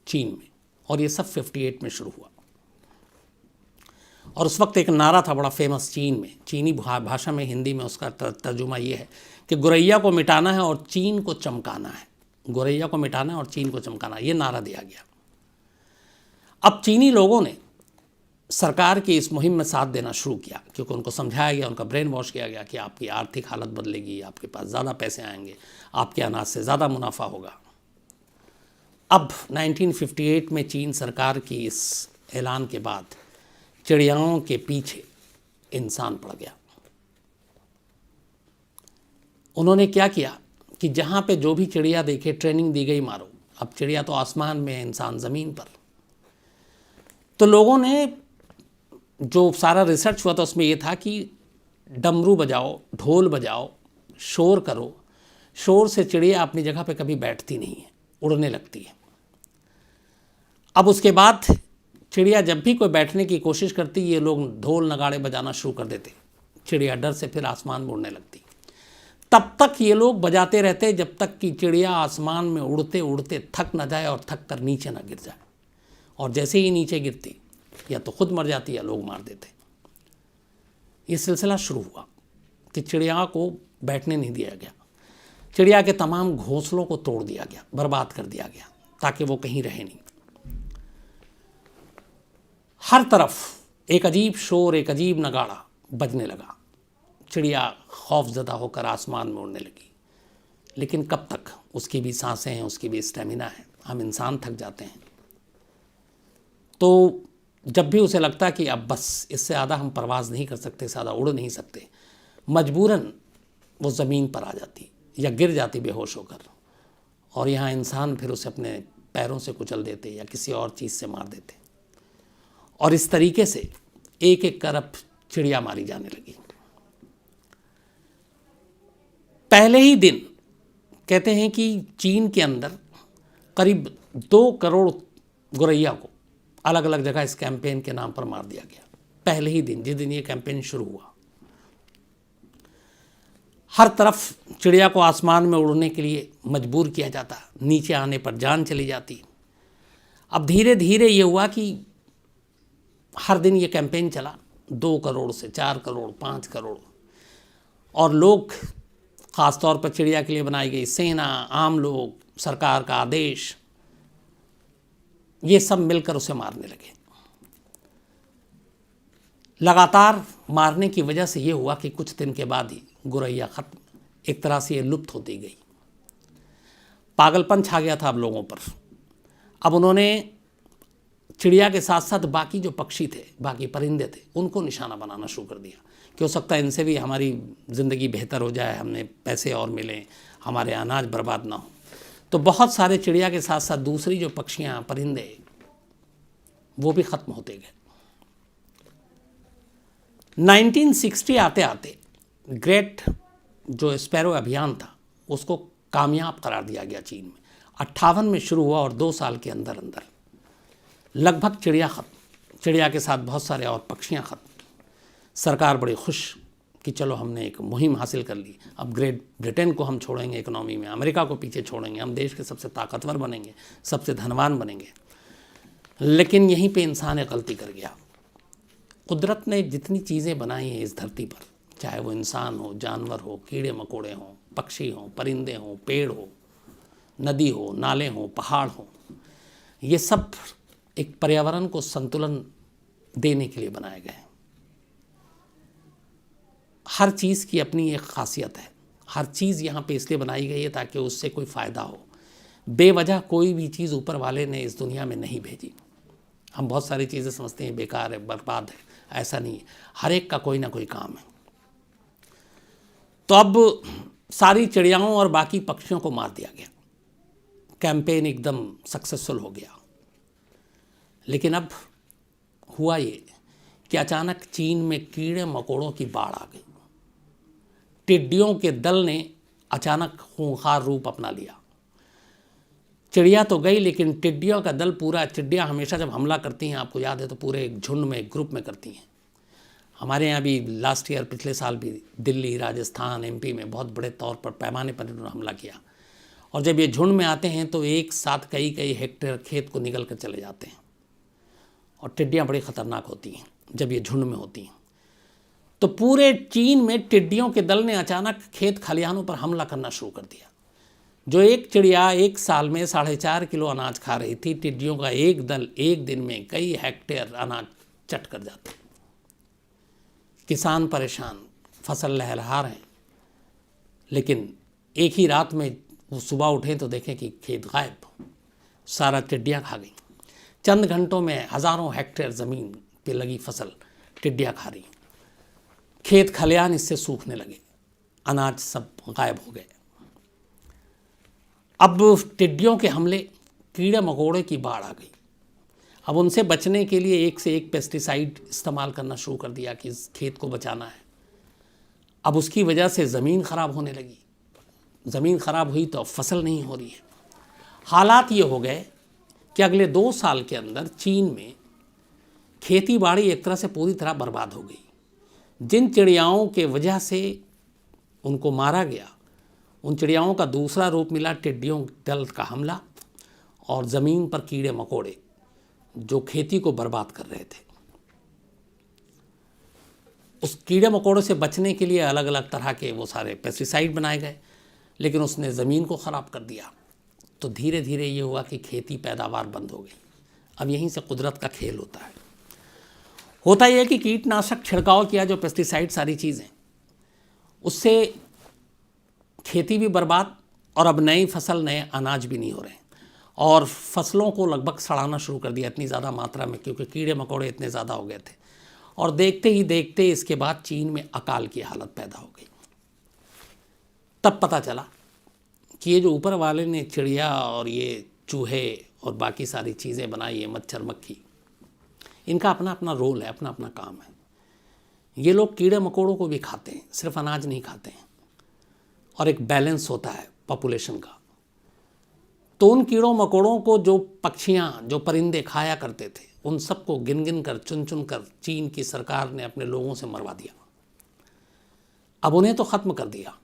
चीन में, और ये सब 58 में शुरू हुआ। और उस वक्त एक नारा था बड़ा फेमस चीन में, चीनी भाषा में, हिंदी में उसका तर्जुमा ये है कि गौरैया को मिटाना है और चीन को चमकाना है। गौरैया को मिटाना है और चीन को चमकाना, ये नारा दिया गया। अब चीनी लोगों ने सरकार की इस मुहिम में साथ देना शुरू किया, क्योंकि उनको समझाया गया, उनका ब्रेन वॉश किया गया कि आपकी आर्थिक हालत बदलेगी, आपके पास ज़्यादा पैसे आएंगे, आपके अनाज से ज़्यादा मुनाफा होगा। अब 1958 में चीन सरकार की इस ऐलान के बाद चिड़ियाओं के पीछे इंसान पड़ गया। उन्होंने क्या किया कि जहाँ पे जो भी चिड़िया देखे ट्रेनिंग दी गई, मारो। अब चिड़िया तो आसमान में है, इंसान ज़मीन पर। तो लोगों ने जो सारा रिसर्च हुआ था उसमें ये था कि डमरू बजाओ, ढोल बजाओ, शोर करो। शोर से चिड़िया अपनी जगह पे कभी बैठती नहीं है, उड़ने लगती है। अब उसके बाद चिड़िया जब भी कोई बैठने की कोशिश करती, ये लोग ढोल नगाड़े बजाना शुरू कर देते, चिड़िया डर से फिर आसमान में उड़ने लगती। तब तक ये लोग बजाते रहते जब तक कि चिड़िया आसमान में उड़ते उड़ते थक न जाए और थक कर नीचे न गिर जाए। और जैसे ही नीचे गिरती या तो खुद मर जाती या लोग मार देते। ये सिलसिला शुरू हुआ कि चिड़िया को बैठने नहीं दिया गया, चिड़िया के तमाम घोंसलों को तोड़ दिया गया, बर्बाद कर दिया गया, ताकि वो कहीं रहे नहीं। हर तरफ एक अजीब शोर, एक अजीब नगाड़ा बजने लगा। चिड़िया खौफजदा होकर आसमान में उड़ने लगी। लेकिन कब तक? उसकी भी सांसें हैं, उसकी भी स्टेमिना है, हम इंसान थक जाते हैं। तो जब भी उसे लगता कि अब बस इससे ज़्यादा हम परवाज़ नहीं कर सकते, ज़्यादा उड़ नहीं सकते, मजबूरन वो ज़मीन पर आ जाती या गिर जाती बेहोश होकर, और यहाँ इंसान फिर उसे अपने पैरों से कुचल देते या किसी और चीज़ से मार देते। और इस तरीके से एक एक कर अब चिड़िया मारी जाने लगी। पहले ही दिन कहते हैं कि चीन के अंदर करीब 2 करोड़ गोरैया को अलग अलग जगह इस कैंपेन के नाम पर मार दिया गया। पहले ही दिन, जिस दिन ये कैंपेन शुरू हुआ, हर तरफ चिड़िया को आसमान में उड़ने के लिए मजबूर किया जाता, नीचे आने पर जान चली जाती। अब धीरे धीरे ये हुआ कि हर दिन ये कैंपेन चला, 2 करोड़ से 4 करोड़ 5 करोड़, और लोग, ख़ास तौर पर चिड़िया के लिए बनाई गई सेना, आम लोग, सरकार का आदेश, ये सब मिलकर उसे मारने लगे। लगातार मारने की वजह से ये हुआ कि कुछ दिन के बाद ही गोरैया खत्म, एक तरह से ये लुप्त होती गई। पागलपन छा गया था अब लोगों पर। अब उन्होंने चिड़िया के साथ साथ बाकी जो पक्षी थे, बाकी परिंदे थे, उनको निशाना बनाना शुरू कर दिया कि हो सकता है इनसे भी हमारी ज़िंदगी बेहतर हो जाए, हमें पैसे और मिलें, हमारे अनाज बर्बाद ना हो। तो बहुत सारे चिड़िया के साथ साथ दूसरी जो पक्षियाँ, परिंदे, वो भी ख़त्म होते गए। 1960 आते आते ग्रेट जो स्पैरो अभियान था उसको कामयाब करार दिया गया चीन में। 58 में शुरू हुआ और 2 साल के अंदर अंदर लगभग चिड़िया ख़त्म, चिड़िया के साथ बहुत सारे और पक्षियाँ ख़त्म। सरकार बड़ी खुश कि चलो हमने एक मुहिम हासिल कर ली, अब ग्रेट ब्रिटेन को हम छोड़ेंगे इकोनॉमी में, अमेरिका को पीछे छोड़ेंगे, हम देश के सबसे ताकतवर बनेंगे, सबसे धनवान बनेंगे। लेकिन यहीं पे इंसान एक गलती कर गया। कुदरत ने जितनी चीज़ें बनाई हैं इस धरती पर, चाहे वो इंसान हो, जानवर हो, कीड़े मकोड़े हों, पक्षी हों, परिंदे हों, पेड़ हो, नदी हो, नाले हों, पहाड़ हों, ये सब एक पर्यावरण को संतुलन देने के लिए बनाए गए हैं। हर चीज़ की अपनी एक खासियत है। हर चीज़ यहाँ पे इसलिए बनाई गई है ताकि उससे कोई फ़ायदा हो। बेवजह कोई भी चीज़ ऊपर वाले ने इस दुनिया में नहीं भेजी। हम बहुत सारी चीज़ें समझते हैं बेकार है, बर्बाद है, ऐसा नहीं है। हर एक का कोई ना कोई काम है। तो अब सारी चिड़ियाओं और बाकी पक्षियों को मार दिया गया। कैंपेन एकदम सक्सेसफुल हो गया। लेकिन अब हुआ ये कि अचानक चीन में कीड़े मकोड़ों की बाढ़ आ गई। टिड्डियों के दल ने अचानक खूंखार रूप अपना लिया। चिड़िया तो गई, लेकिन टिड्डियों का दल पूरा, चिड़िया हमेशा जब हमला करती हैं, आपको याद है, तो पूरे एक झुंड में, एक ग्रुप में करती हैं। हमारे यहाँ भी लास्ट ईयर, पिछले साल भी दिल्ली, राजस्थान, एमपी में बहुत बड़े तौर पर, पैमाने पर इन्होंने हमला किया। और जब ये झुंड में आते हैं तो एक साथ कई कई हेक्टेयर खेत को निगल कर चले जाते हैं। और टिड्डियाँ बड़ी ख़तरनाक होती हैं जब ये झुंड में होती हैं। तो पूरे चीन में टिड्डियों के दल ने अचानक खेत खलिहानों पर हमला करना शुरू कर दिया। जो एक चिड़िया एक साल में 4.5 किलो अनाज खा रही थी, टिड्डियों का एक दल एक दिन में कई हेक्टेयर अनाज चट कर जाता। किसान परेशान, फसल लहलहा रहे हैं, लेकिन एक ही रात में वो सुबह उठें तो देखें कि खेत गायब, सारा टिड्डियाँ खा गई। चंद घंटों में हज़ारों हेक्टेयर ज़मीन पे लगी फसल टिड्डियाँ खा रही। खेत खलिहान इससे सूखने लगे, अनाज सब गायब हो गए। अब टिड्डियों के हमले, कीड़े मकोड़े की बाढ़ आ गई। अब उनसे बचने के लिए एक से एक पेस्टिसाइड इस्तेमाल करना शुरू कर दिया कि इस खेत को बचाना है। अब उसकी वजह से ज़मीन ख़राब होने लगी। ज़मीन ख़राब हुई तो अब फसल नहीं हो रही है। हालात ये हो गए कि अगले 2 साल के अंदर चीन में खेती बाड़ी एक तरह से पूरी तरह बर्बाद हो गई। जिन चिड़ियाओं के वजह से उनको मारा गया, उन चिड़ियाओं का दूसरा रूप मिला टिड्डियों दल का हमला और ज़मीन पर कीड़े मकोड़े जो खेती को बर्बाद कर रहे थे। उस कीड़े मकोड़े से बचने के लिए अलग अलग तरह के वो सारे पेस्टिसाइड बनाए गए, लेकिन उसने ज़मीन को ख़राब कर दिया। तो धीरे धीरे ये हुआ कि खेती पैदावार बंद हो गई। अब यहीं से कुदरत का खेल होता है। होता यह है कि कीटनाशक छिड़काव किया, जो पेस्टिसाइड सारी चीज़ें, उससे खेती भी बर्बाद और अब नई फसल, नए अनाज भी नहीं हो रहे हैं। और फसलों को लगभग सड़ाना शुरू कर दिया इतनी ज़्यादा मात्रा में, क्योंकि कीड़े मकोड़े इतने ज़्यादा हो गए थे। और देखते ही देखते इसके बाद चीन में अकाल की हालत पैदा हो गई। तब पता चला कि ये जो ऊपर वाले ने चिड़िया और ये चूहे और बाकी सारी चीज़ें बनाई है, मच्छर मक्खी, इनका अपना अपना रोल है, अपना अपना काम है। ये लोग कीड़े मकोड़ों को भी खाते हैं, सिर्फ अनाज नहीं खाते हैं, और एक बैलेंस होता है पॉपुलेशन का। तो उन कीड़ों मकोड़ों को जो पक्षियाँ, जो परिंदे खाया करते थे, उन सबको गिन गिन कर, चुन चुन कर चीन की सरकार ने अपने लोगों से मरवा दिया। अब उन्हें तो ख़त्म कर दिया।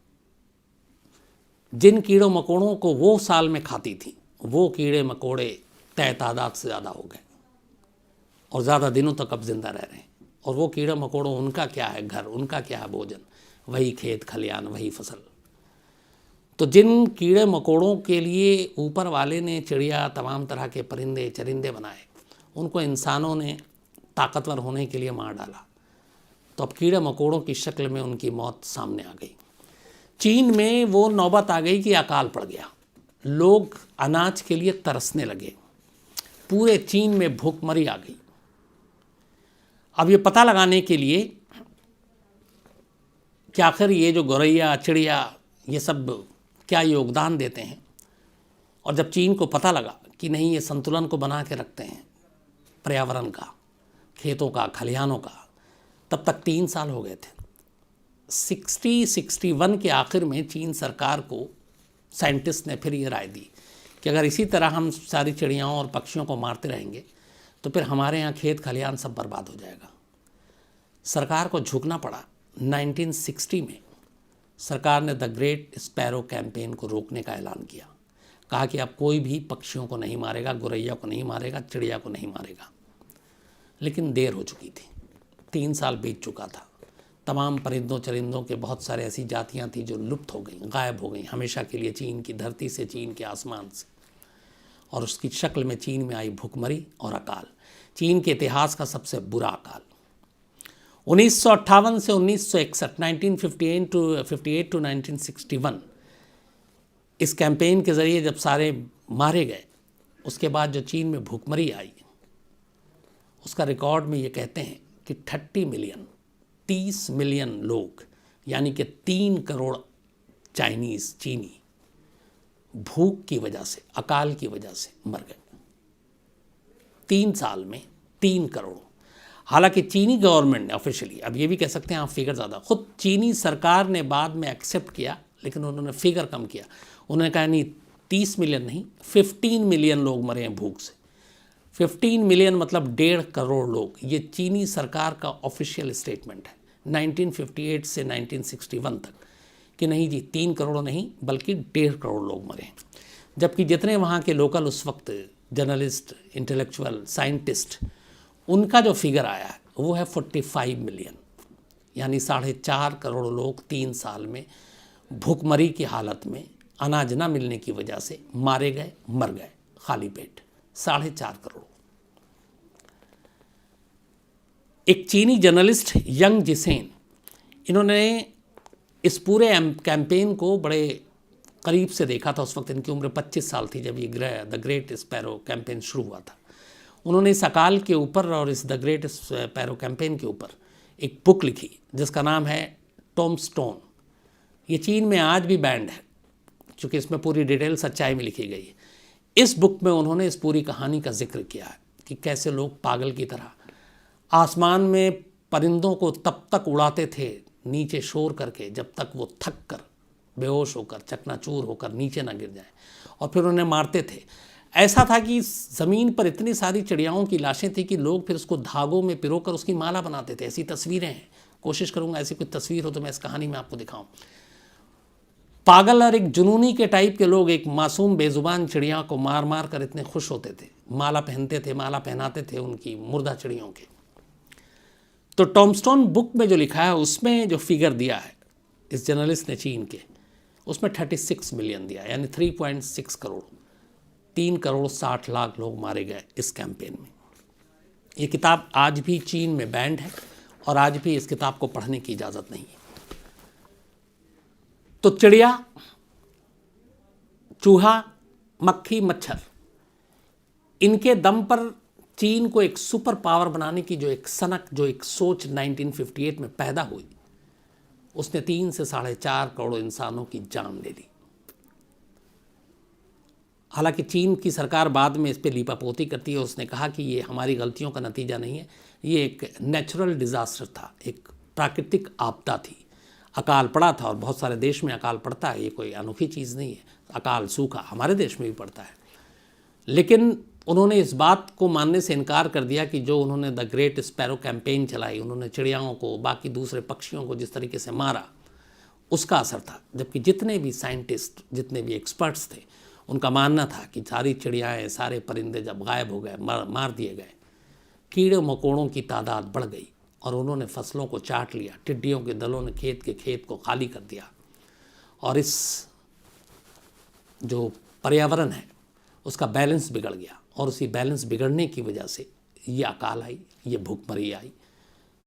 जिन कीड़ों मकोड़ों को वो साल में खाती थी, वो कीड़े मकोड़े तय तादाद से ज़्यादा हो गए और ज़्यादा दिनों तक अब जिंदा रह रहे हैं। और वो कीड़े मकोड़ों, उनका क्या है घर, उनका क्या है भोजन, वही खेत खलियान, वही फसल। तो जिन कीड़े मकोड़ों के लिए ऊपर वाले ने चिड़िया, तमाम तरह के परिंदे चरिंदे बनाए, उनको इंसानों ने ताकतवर होने के लिए मार डाला। तो अब कीड़े मकोड़ों की शक्ल में उनकी मौत सामने आ गई। चीन में वो नौबत आ गई कि अकाल पड़ गया, लोग अनाज के लिए तरसने लगे, पूरे चीन में भूखमरी आ गई। अब ये पता लगाने के लिए कि आखिर ये जो गौरैया, चिड़िया, ये सब क्या योगदान देते हैं, और जब चीन को पता लगा कि नहीं, ये संतुलन को बना के रखते हैं पर्यावरण का, खेतों का, खलिहानों का, तब तक 3 साल हो गए थे। 61 के आखिर में चीन सरकार को साइंटिस्ट ने फिर ये राय दी कि अगर इसी तरह हम सारी चिड़ियाओं और पक्षियों को मारते रहेंगे तो फिर हमारे यहाँ खेत खलिहान सब बर्बाद हो जाएगा। सरकार को झुकना पड़ा। 1960 में सरकार ने द ग्रेट स्पैरो कैंपेन को रोकने का ऐलान किया। कहा कि अब कोई भी पक्षियों को नहीं मारेगा, गौरैया को नहीं मारेगा, चिड़िया को नहीं मारेगा। लेकिन देर हो चुकी थी, 3 साल बीत चुका था। तमाम परिंदों चरिंदों के बहुत सारे ऐसी जातियां थी जो लुप्त हो गईं, गायब हो गईं हमेशा के लिए चीन की धरती से, चीन के आसमान से। और उसकी शक्ल में चीन में आई भूखमरी और अकाल, चीन के इतिहास का सबसे बुरा अकाल। 1958 से 1961, 1958 टू 1961, इस कैंपेन के ज़रिए जब सारे मारे गए, उसके बाद जो चीन में भूखमरी आई, उसका रिकॉर्ड में ये कहते हैं कि 30 मिलियन लोग, यानी कि 3 करोड़ चीनी भूख की वजह से, अकाल की वजह से मर गए। 3 साल में 3 करोड़। हालांकि चीनी गवर्नमेंट ने ऑफिशियली, अब ये भी कह सकते हैं आप फिगर ज़्यादा, खुद चीनी सरकार ने बाद में एक्सेप्ट किया, लेकिन उन्होंने फिगर कम किया। उन्होंने कहा नहीं, 30 मिलियन नहीं, 15 मिलियन लोग मरे हैं भूख से। 15 मिलियन मतलब 1.5 करोड़ लोग। ये चीनी सरकार का ऑफिशियल स्टेटमेंट है 1958 से 1961 तक, कि नहीं जी, 3 करोड़ नहीं बल्कि 1.5 करोड़ लोग मरे हैं। जबकि जितने वहाँ के लोकल उस वक्त जर्नलिस्ट, इंटेलेक्चुअल, साइंटिस्ट, उनका जो फिगर आया है वो है 45 मिलियन, यानी 4.5 करोड़ लोग 3 साल में भूखमरी की हालत में, अनाज ना मिलने की वजह से मारे गए, मर गए खाली पेट। 4.5 करोड़। एक चीनी जर्नलिस्ट यंग जिसेन, इन्होंने इस पूरे कैंपेन को बड़े करीब से देखा था। उस वक्त इनकी उम्र 25 साल थी जब ये द ग्रेट स्पैरो कैंपेन शुरू हुआ था। उन्होंने इस अकाल के ऊपर और इस द ग्रेट स्पैरो कैंपेन के ऊपर एक बुक लिखी जिसका नाम है टॉमस्टोन। ये चीन में आज भी बैंड है, क्योंकि इसमें पूरी डिटेल सच्चाई में लिखी गई है। इस बुक में उन्होंने इस पूरी कहानी का जिक्र किया है कि कैसे लोग पागल की तरह आसमान में परिंदों को तब तक उड़ाते थे नीचे शोर करके जब तक वो थक कर, बेहोश होकर, चकनाचूर होकर नीचे ना गिर जाए, और फिर उन्हें मारते थे। ऐसा था कि ज़मीन पर इतनी सारी चिड़ियाओं की लाशें थी कि लोग फिर उसको धागों में पिरोकर उसकी माला बनाते थे। ऐसी तस्वीरें हैं, कोशिश करूँगा ऐसी कोई तस्वीर हो तो मैं इस कहानी में आपको दिखाऊँ। पागल और एक जुनूनी के टाइप के लोग एक मासूम बेजुबान चिड़िया को मार मार कर इतने खुश होते थे, माला पहनते थे, माला पहनाते थे उनकी मुर्दा चिड़ियों के। तो टॉमस्टोन बुक में जो लिखा है उसमें जो फिगर दिया है इस जर्नलिस्ट ने चीन के, उसमें 36 मिलियन दिया, यानी 3.6 करोड़, 3 करोड़ 60 लाख लोग मारे गए इस कैंपेन में। ये किताब आज भी चीन में बैंड है और आज भी इस किताब को पढ़ने की इजाज़त नहीं है। तो चिड़िया, चूहा, मक्खी, मच्छर, इनके दम पर चीन को एक सुपर पावर बनाने की जो एक सनक, जो एक सोच 1958 में पैदा हुई, उसने 3 से 4.5 करोड़ इंसानों की जान ले ली। हालांकि चीन की सरकार बाद में इस पे लीपापोती करती है। उसने कहा कि ये हमारी गलतियों का नतीजा नहीं है, ये एक नेचुरल डिज़ास्टर था, एक प्राकृतिक आपदा थी, अकाल पड़ा था। और बहुत सारे देश में अकाल पड़ता है, ये कोई अनोखी चीज़ नहीं है। अकाल सूखा हमारे देश में भी पड़ता है। लेकिन उन्होंने इस बात को मानने से इनकार कर दिया कि जो उन्होंने द ग्रेट स्पैरो कैंपेन चलाई, उन्होंने चिड़ियाओं को, बाकी दूसरे पक्षियों को जिस तरीके से मारा, उसका असर था। जबकि जितने भी साइंटिस्ट, जितने भी एक्सपर्ट्स थे, उनका मानना था कि सारी चिड़ियाएँ, सारे परिंदे जब गायब हो गए, मार दिए गए, कीड़े मकोड़ों की तादाद बढ़ गई और उन्होंने फसलों को चाट लिया। टिड्डियों के दलों ने खेत को खाली कर दिया और इस जो पर्यावरण है उसका बैलेंस बिगड़ गया। और उसी बैलेंस बिगड़ने की वजह से ये अकाल आई, ये भूखमरी आई।